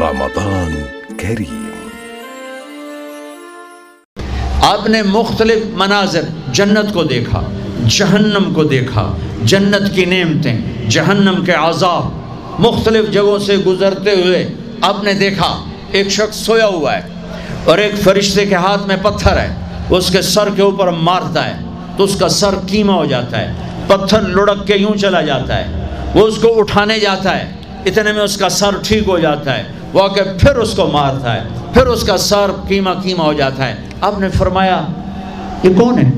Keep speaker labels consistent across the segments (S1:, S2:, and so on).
S1: رمضان کریم۔
S2: آپ نے مختلف مناظر، جنت کو دیکھا، جہنم کو دیکھا، جنت کی نعمتیں، جہنم کے عذاب، مختلف جگہوں سے گزرتے ہوئے آپ نے دیکھا ایک شخص سویا ہوا ہے اور ایک فرشتے کے ہاتھ میں پتھر ہے، وہ اس کے سر کے اوپر مارتا ہے تو اس کا سر کیما ہو جاتا ہے، پتھر لڑک کے یوں چلا جاتا ہے، وہ اس کو اٹھانے جاتا ہے، اتنے میں اس کا سر ٹھیک ہو جاتا ہے، وہ آ کے پھر اس کو مارتا ہے، پھر اس کا سر کیما ہو جاتا ہے۔ آپ نے فرمایا یہ کون ہے؟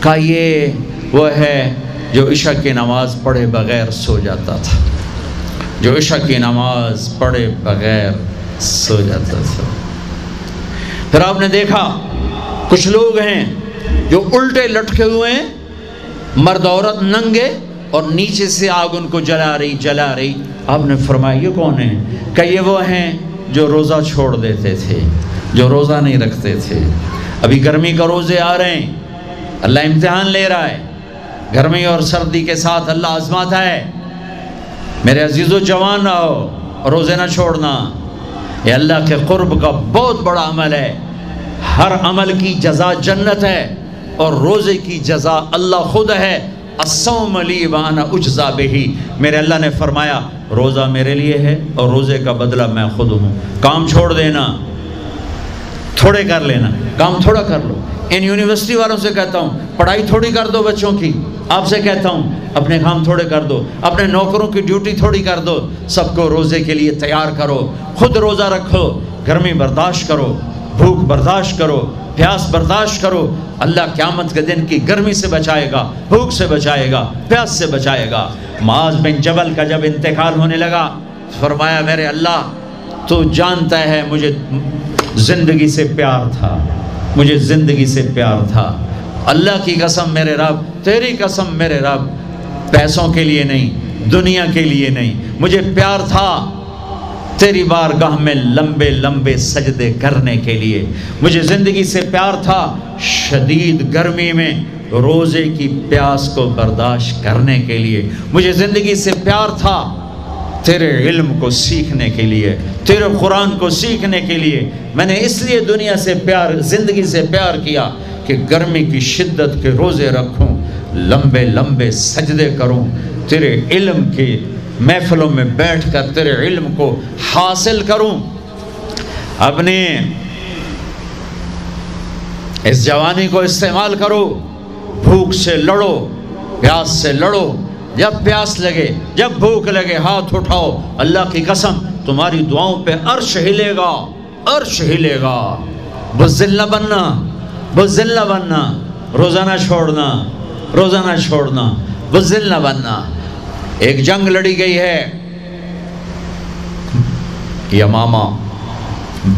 S2: کہا یہ وہ ہے جو عشاء کی نماز پڑھے بغیر سو جاتا تھا، جو عشاء کی نماز پڑھے بغیر سو جاتا تھا۔ پھر آپ نے دیکھا کچھ لوگ ہیں جو الٹے لٹکے ہوئے ہیں، مرد عورت ننگے، اور نیچے سے آگ ان کو جلا رہی۔ آپ نے فرمایا یہ کون ہے؟ کہ یہ وہ ہیں جو روزہ چھوڑ دیتے تھے، جو روزہ نہیں رکھتے تھے۔ ابھی گرمی کا روزے آ رہے ہیں، اللہ امتحان لے رہا ہے، گرمی اور سردی کے ساتھ اللہ آزماتا ہے۔ میرے عزیزو جوان رہو، روزے نہ چھوڑنا، یہ اللہ کے قرب کا بہت بڑا عمل ہے۔ ہر عمل کی جزا جنت ہے اور روزے کی جزا اللہ خود ہے۔ الصوم لی وانا اجزا بہ، میرے اللہ نے فرمایا روزہ میرے لیے ہے اور روزے کا بدلہ میں خود ہوں۔ کام چھوڑ دینا، تھوڑے کر لینا، کام تھوڑا کر لو۔ ان یونیورسٹی والوں سے کہتا ہوں پڑھائی تھوڑی کر دو بچوں کی، آپ سے کہتا ہوں اپنے کام تھوڑے کر دو، اپنے نوکروں کی ڈیوٹی تھوڑی کر دو، سب کو روزے کے لیے تیار کرو، خود روزہ رکھو، گرمی برداشت کرو، بھوک برداشت کرو، پیاس برداشت کرو۔ اللہ قیامت کے دن کی گرمی سے بچائے گا، بھوک سے بچائے گا، پیاس سے بچائے گا۔ معاذ بن جبل کا جب انتقال ہونے لگا، فرمایا میرے اللہ تو جانتا ہے مجھے زندگی سے پیار تھا، مجھے زندگی سے پیار تھا، اللہ کی قسم میرے رب، تیری قسم میرے رب، پیسوں کے لیے نہیں، دنیا کے لیے نہیں، مجھے پیار تھا تیری بارگاہ میں لمبے لمبے سجدے کرنے کے لیے، مجھے زندگی سے پیار تھا شدید گرمی میں روزے کی پیاس کو برداشت کرنے کے لیے، مجھے زندگی سے پیار تھا تیرے علم کو سیکھنے کے لیے، تیرے قرآن کو سیکھنے کے لیے۔ میں نے اس لیے دنیا سے پیار، زندگی سے پیار کیا کہ گرمی کی شدت کے روزے رکھوں، لمبے لمبے سجدے کروں، تیرے علم کی محفلوں میں بیٹھ کر تیرے علم کو حاصل کروں۔ اپنی اس جوانی کو استعمال کرو، بھوک سے لڑو، پیاس سے لڑو، جب پیاس لگے، جب بھوک لگے ہاتھ اٹھاؤ، اللہ کی قسم تمہاری دعاؤں پہ عرش ہلے گا، عرش ہلے گا۔ بزدل نہ بننا، بزدل نہ بننا، روزہ نہ چھوڑنا، روزہ نہ چھوڑنا، بزدل نہ بننا۔ ایک جنگ لڑی گئی ہے یمامہ،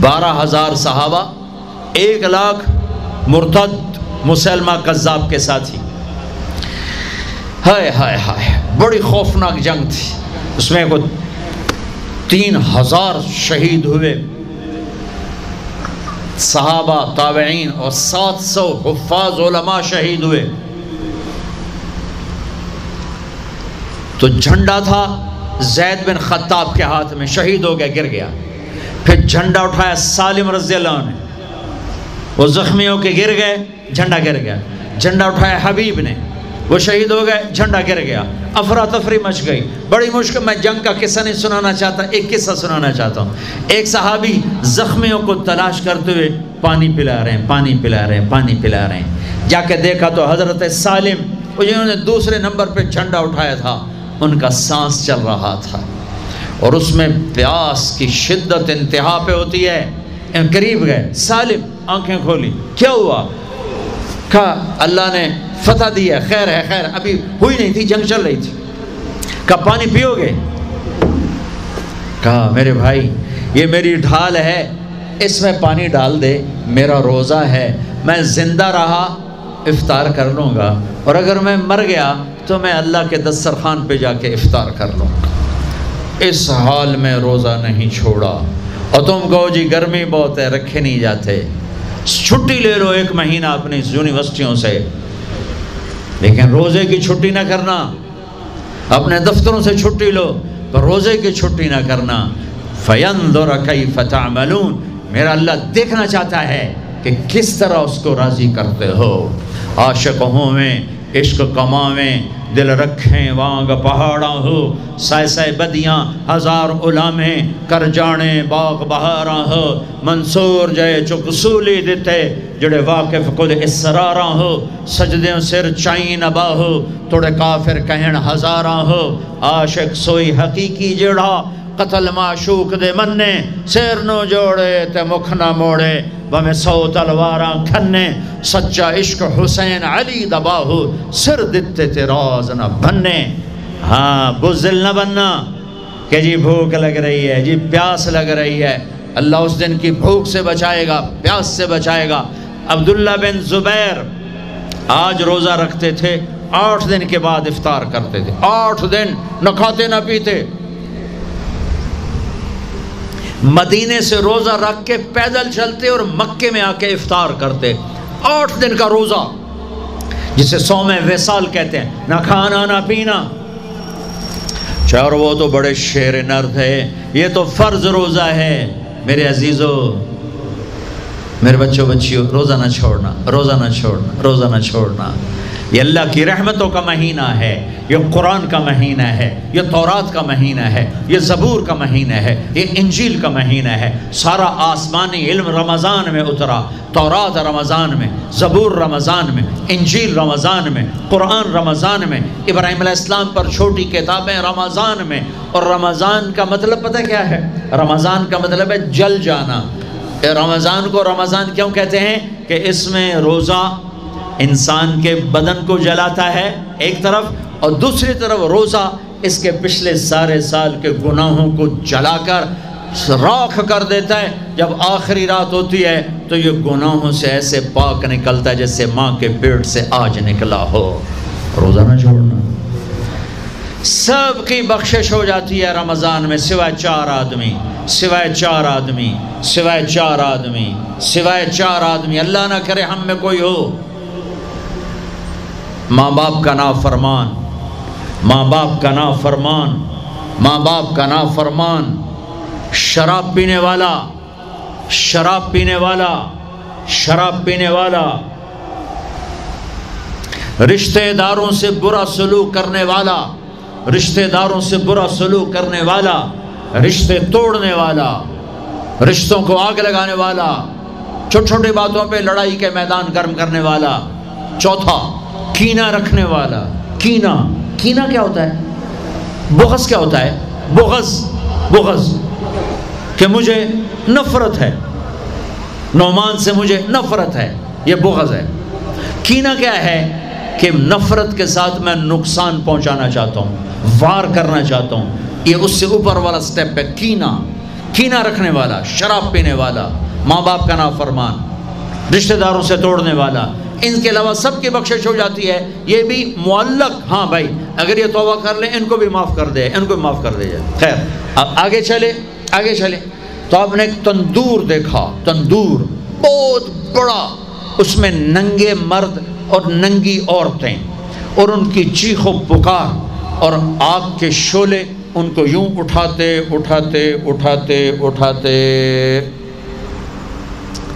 S2: 12,000 صحابہ، 1,00,000 مرتد مسلمہ کذاب کے ساتھی، ہائے ہائے ہائے، بڑی خوفناک جنگ تھی، اس میں 3,000 شہید ہوئے، صحابہ، تابعین اور 700 حفاظ علماء شہید ہوئے۔ تو جھنڈا تھا زید بن خطاب کے ہاتھ میں، شہید ہو گیا، گر گیا۔ پھر جھنڈا اٹھایا سالم رضی اللہ عنہ نے، وہ زخمی ہو کے گر گئے، جھنڈا گر گیا۔ جھنڈا اٹھایا حبیب نے، وہ شہید ہو گئے، جھنڈا گر گیا۔ افراتفری مچ گئی، بڑی مشکل۔ میں جنگ کا قصہ نہیں سنانا چاہتا، ایک قصہ سنانا چاہتا ہوں۔ ایک صحابی زخمیوں کو تلاش کرتے ہوئے پانی پلا رہے ہیں، پانی پلا رہے ہیں، پانی پلا رہے ہیں۔ جا کے دیکھا تو حضرت سالم، جنہوں نے دوسرے نمبر پہ جھنڈا اٹھایا تھا، ان کا سانس چل رہا تھا اور اس میں پیاس کی شدت انتہا پہ ہوتی ہے۔ قریب گئے، سالم آنکھیں کھولی، کیا ہوا؟ کہا اللہ نے فتح دی ہے، خیر ہے، خیر، ابھی ہوئی نہیں تھی، جنگ چل رہی تھی۔ کہا پانی پیو گے؟ کہا میرے بھائی یہ میری ڈھال ہے، اس میں پانی ڈال دے، میرا روزہ ہے، میں زندہ رہا افطار کر لوں گا، اور اگر میں مر گیا تو میں اللہ کے دسترخوان پہ جا کے افطار کر لوں گا۔ اس حال میں روزہ نہیں چھوڑا، اور تم کہو جی گرمی بہت ہے، رکھے نہیں جاتے، چھٹی لے لو 1 مہینہ اپنی یونیورسٹیوں سے، لیکن روزے کی چھٹی نہ کرنا۔ اپنے دفتروں سے چھٹی لو، پر روزے کی چھٹی نہ کرنا۔ فینظر کیف تعملون، میرا اللہ دیکھنا چاہتا ہے کہ کس طرح اس کو راضی کرتے ہو۔ عاشق ہوں میں عشق کماویں، دل رکھیں وانگ پہاڑاں ہو، سائے سائے بدیاں ہزار علامیں، کر جانے باغ بہاراں ہو، منصور جائے چک سولی دیتے جڑے واقف کل اسراراں ہو، سجدیں سر چائیں نبا ہو، توڑے کافر کہن ہزاراں ہو، عاشق سوئی حقیقی جڑا قتل معشوق دے مننے، سیر نو جوڑے تے مکھ نہ موڑے، بہمیں 100 تلواراں کھنے، سچا عشق حسین علی دباہو، سر دیتے تے راز نہ بننے۔ ہاں بزدل نہ بننا کہ جی بھوک لگ رہی ہے، جی پیاس لگ رہی ہے، اللہ اس دن کی بھوک سے بچائے گا، پیاس سے بچائے گا۔ عبداللہ بن زبیر آج روزہ رکھتے تھے، 8 دن کے بعد افطار کرتے تھے، 8 دن نہ کھاتے نہ پیتے، مدینے سے روزہ رکھ کے پیدل چلتے اور مکے میں آ کے افطار کرتے، 8 دن کا روزہ جسے صوم وصال کہتے ہیں، نہ کھانا نہ پینا۔ چار وہ تو بڑے شیر نر تھے، یہ تو فرض روزہ ہے۔ میرے عزیزو، میرے بچوں بچیوں، روزہ نہ چھوڑنا، روزہ نہ چھوڑنا، روزہ نہ چھوڑنا۔ یہ اللہ کی رحمتوں کا مہینہ ہے، یہ قرآن کا مہینہ ہے، یہ تورات کا مہینہ ہے، یہ زبور کا مہینہ ہے، یہ انجیل کا مہینہ ہے۔ سارا آسمانی علم رمضان میں اترا، تورات رمضان میں، زبور رمضان میں، انجیل رمضان میں، قرآن رمضان میں، ابراہیم علیہ السلام پر چھوٹی کتابیں رمضان میں۔ اور رمضان کا مطلب پتہ کیا ہے؟ رمضان کا مطلب ہے جل جانا۔ رمضان کو رمضان کیوں کہتے ہیں؟ کہ اس میں روزہ انسان کے بدن کو جلاتا ہے ایک طرف، اور دوسری طرف روزہ اس کے پچھلے سارے سال کے گناہوں کو جلا کر راکھ کر دیتا ہے۔ جب آخری رات ہوتی ہے تو یہ گناہوں سے ایسے پاک نکلتا ہے جیسے ماں کے پیٹ سے آج نکلا ہو۔ روزہ نہ چھوڑنا، سب کی بخشش ہو جاتی ہے رمضان میں، سوائے 4 آدمی، سوائے 4 آدمی، سوائے 4 آدمی، سوائے 4 آدمی۔ اللہ نہ کرے ہم میں کوئی ہو۔ ماں باپ کا نافرمان، ماں باپ کا نافرمان، ماں باپ کا نافرمان، شراب پینے والا، شراب پینے والا، شراب پینے والا، رشتہ داروں سے برا سلوک کرنے والا، رشتہ داروں سے برا سلوک کرنے والا، رشتے توڑنے والا، رشتوں کو آگ لگانے والا، چھوٹی چھوٹی باتوں پہ لڑائی کے میدان گرم کرنے والا۔ چوتھا، کینہ رکھنے والا۔ کینہ، کینہ کیا ہوتا ہے؟ بغض کیا ہوتا ہے؟ بغض، بغض کہ مجھے نفرت ہے، نعمان سے مجھے نفرت ہے، یہ بغض ہے۔ کینہ کیا ہے؟ کہ نفرت کے ساتھ میں نقصان پہنچانا چاہتا ہوں، وار کرنا چاہتا ہوں، یہ اس سے اوپر والا سٹیپ ہے کینہ۔ کینہ رکھنے والا، شراب پینے والا، ماں باپ کا نافرمان، رشتہ داروں سے توڑنے والا۔ ان کے علاوہ سب کی بخشش ہو جاتی ہے، یہ بھی معلق۔ ہاں بھائی اگر یہ توبہ کر لیں ان کو بھی معاف کر دے، ان کو بھی معاف کر دے جائے۔ خیر اب آگے چلے، آگے چلے تو آپ نے ایک تندور دیکھا، تندور بہت بڑا، اس میں ننگے مرد اور ننگی عورتیں، اور ان کی چیخ و پکار، اور آگ کے شعلے ان کو یوں اٹھاتے اٹھاتے اٹھاتے اٹھاتے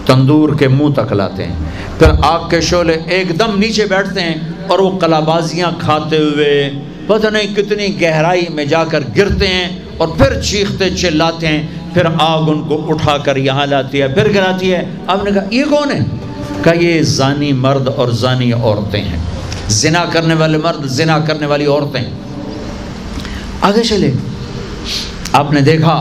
S2: تندور کے منہ تک لاتے ہیں۔ پھر آگ کے شعلے ایک دم نیچے بیٹھتے ہیں اور وہ قلابازیاں کھاتے ہوئے پتہ نہیں کتنی گہرائی میں جا کر گرتے ہیں، اور پھر چیختے چلاتے ہیں۔ پھر آگ ان کو اٹھا کر یہاں لاتی ہے، پھر گراتی ہے۔ آپ نے کہا یہ کون ہے؟ کہا یہ زانی مرد اور زانی عورتیں ہیں، زنا کرنے والے مرد، زنا کرنے والی عورتیں۔ آگے چلے، آپ نے دیکھا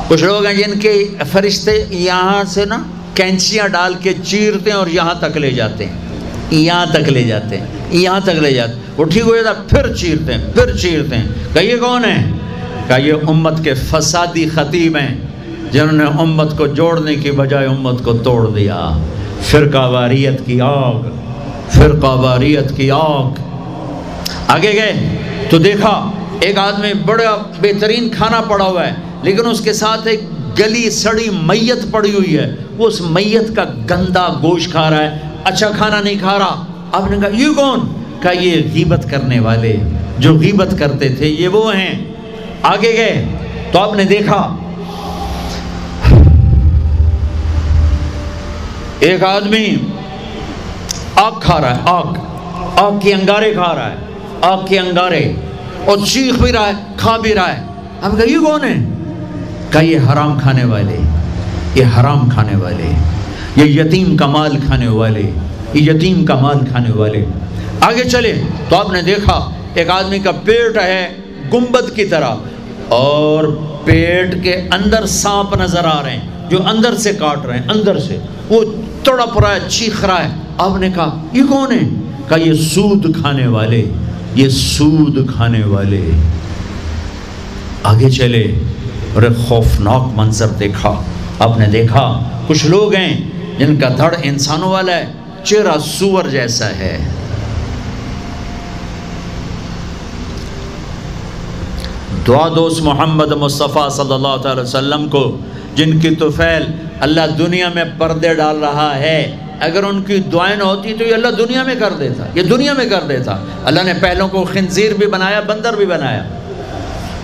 S2: کچھ لوگ ہیں جن کے فرشتے یہاں سے نا کینچیاں ڈال کے چیرتے ہیں اور یہاں تک لے جاتے ہیں، یہاں تک لے جاتے ہیں، یہاں تک لے جاتے ہیں۔ وہ ٹھیک ہو جاتا پھر چیرتے ہیں، پھر چیرتے ہیں۔ کہا یہ کون ہے؟ کہا یہ امت کے فسادی خطیب ہیں جنہوں نے امت کو جوڑنے کی بجائے امت کو توڑ دیا۔ فرقہ واریت کی آگ، فرقہ واریت کی آگ۔ آگے گئے تو دیکھا ایک آدمی بڑا بہترین کھانا پڑا ہوا ہے، لیکن اس کے ساتھ ایک گلی سڑی میت پڑی ہوئی ہے، وہ اس میت کا گندا گوشت کھا رہا ہے، اچھا کھانا نہیں کھا رہا۔ آپ نے کہا یہ کون؟ کہا یہ غیبت کرنے والے، جو غیبت کرتے تھے یہ وہ ہیں۔ آگے گئے تو آپ نے دیکھا ایک آدمی آگ کھا رہا ہے، آگ کے انگارے کھا رہا ہے، آگ کے انگارے، اور چیخ بھی رہا ہے، کھا بھی رہا ہے۔ ہم کہا یہ کون ہے؟ کہا یہ حرام کھانے والے، یہ حرام کھانے والے، یہ یتیم کا مال کھانے والے، یہ یتیم کا مال کھانے والے۔ آگے چلے تو آپ نے دیکھا ایک آدمی کا پیٹ ہے گنبد کی طرح، اور پیٹ کے اندر سانپ نظر آ رہے ہیں جو اندر سے کاٹ رہے ہیں، اندر سے وہ تڑپ رہا ہے، چیخ رہا ہے۔ آپ نے کہا یہ کون ہے؟ کہا یہ سود کھانے والے، یہ سود کھانے والے۔ آگے چلے اور ایک خوفناک منظر دیکھا۔ آپ نے دیکھا کچھ لوگ ہیں جن کا دھڑ انسانوں والا ہے، چہرہ سور جیسا ہے۔ دعا دوست محمد مصطفیٰ صلی اللہ علیہ وسلم کو، جن کی طفیل اللہ دنیا میں پردے ڈال رہا ہے، اگر ان کی دعائیں نہ ہوتی تو یہ اللہ دنیا میں کر دیتا، یہ دنیا میں کر دیتا۔ اللہ نے پہلوں کو خنزیر بھی بنایا، بندر بھی بنایا،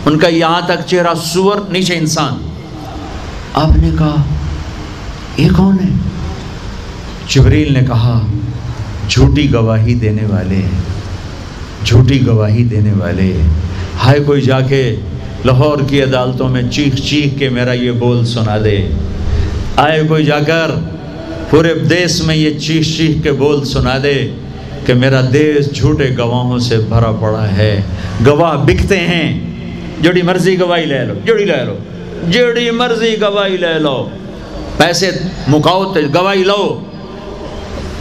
S2: ان کا یہاں تک چہرہ سور، نیچے انسان۔ آپ نے کہا یہ کون ہے؟ جبریل نے کہا جھوٹی گواہی دینے والے، جھوٹی گواہی دینے والے۔ ہائے کوئی جا کے لاہور کی عدالتوں میں چیخ چیخ کے میرا یہ بول سنا دے، آئے کوئی جا کر پورے دیس میں یہ چیخ چیخ کے بول سنا دے کہ میرا دیس جھوٹے گواہوں سے بھرا پڑا ہے، گواہ بکتے ہیں، جڑی مرضی گواہی لے لو، جڑی مرضی گواہی لے لو، پیسے مکاؤ تو گواہی لو۔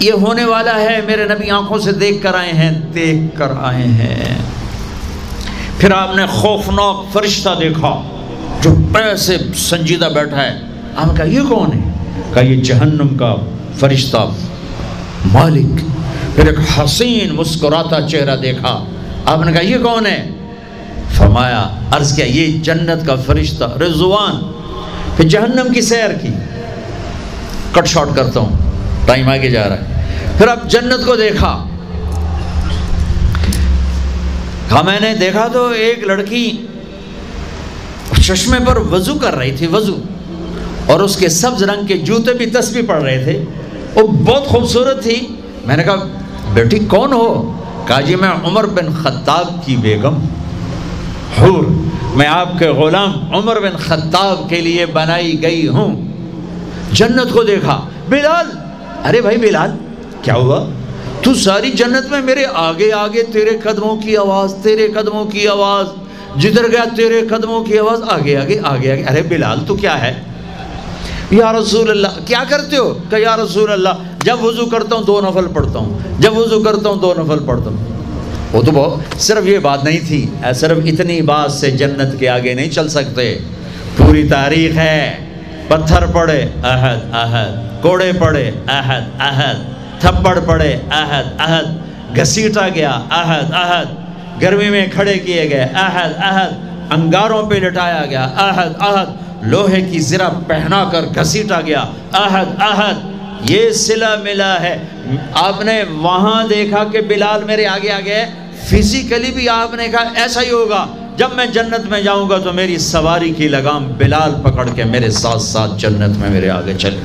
S2: یہ ہونے والا ہے، میرے نبی آنکھوں سے دیکھ کر آئے ہیں، دیکھ کر آئے ہیں۔ پھر آپ نے خوفناک فرشتہ دیکھا جو ایسے سنجیدہ بیٹھا ہے۔ آپ نے کہا یہ کون ہے؟ کہا یہ جہنم کا فرشتہ مالک۔ پھر ایک حسین مسکراتا چہرہ دیکھا۔ آپ نے کہا یہ کون ہے؟ فرمایا، عرض کیا یہ جنت کا فرشتہ رضوان۔ پھر جہنم کی سیر کی، کٹ شارٹ کرتا ہوں، ٹائم آگے جا رہا ہے۔ پھر اب جنت کو دیکھا۔ کہا میں نے دیکھا تو ایک لڑکی چشمے پر وضو کر رہی تھی، وضو، اور اس کے سبز رنگ کے جوتے بھی تسبیح پڑھ رہے تھے، وہ بہت خوبصورت تھی۔ میں نے کہا بیٹی کون ہو؟ کہا جی میں عمر بن خطاب کی بیگم، حور، میں آپ کے غلام عمر بن خطاب کے لیے بنائی گئی ہوں۔ جنت کو دیکھا۔ بلال، ارے بھائی بلال کیا ہوا؟ تو ساری جنت میں میرے آگے آگے، تیرے قدموں کی آواز، تیرے قدموں کی آواز، جدھر گیا تیرے قدموں کی آواز، آگے آگے آگے آگے۔ ارے بلال تو کیا ہے؟ یا رسول اللہ کیا کرتے ہو؟ کہ یا رسول اللہ جب وضو کرتا ہوں 2 نفل پڑھتا ہوں، جب وضو کرتا ہوں 2 نفل پڑھتا ہوں۔ وہ تو بہت صرف یہ بات نہیں تھی، صرف اتنی بات سے جنت کے آگے نہیں چل سکتے، پوری تاریخ ہے۔ پتھر پڑے احد احد، کوڑے پڑے احد احد، تھپڑ پڑے احد احد، گھسیٹا گیا احد احد، گرمی میں کھڑے کیے گئے احد احد، انگاروں پہ لٹایا گیا احد احد، لوہے کی زرہ پہنا کر گھسیٹا گیا احد احد۔ یہ صلہ ملا ہے۔ آپ نے وہاں دیکھا کہ بلال میرے آگے آگے ہے، فزیکلی بھی آپ نے کہا ایسا ہی ہوگا، جب میں جنت میں جاؤں گا تو میری سواری کی لگام بلال پکڑ کے میرے ساتھ ساتھ جنت میں میرے آگے چلے۔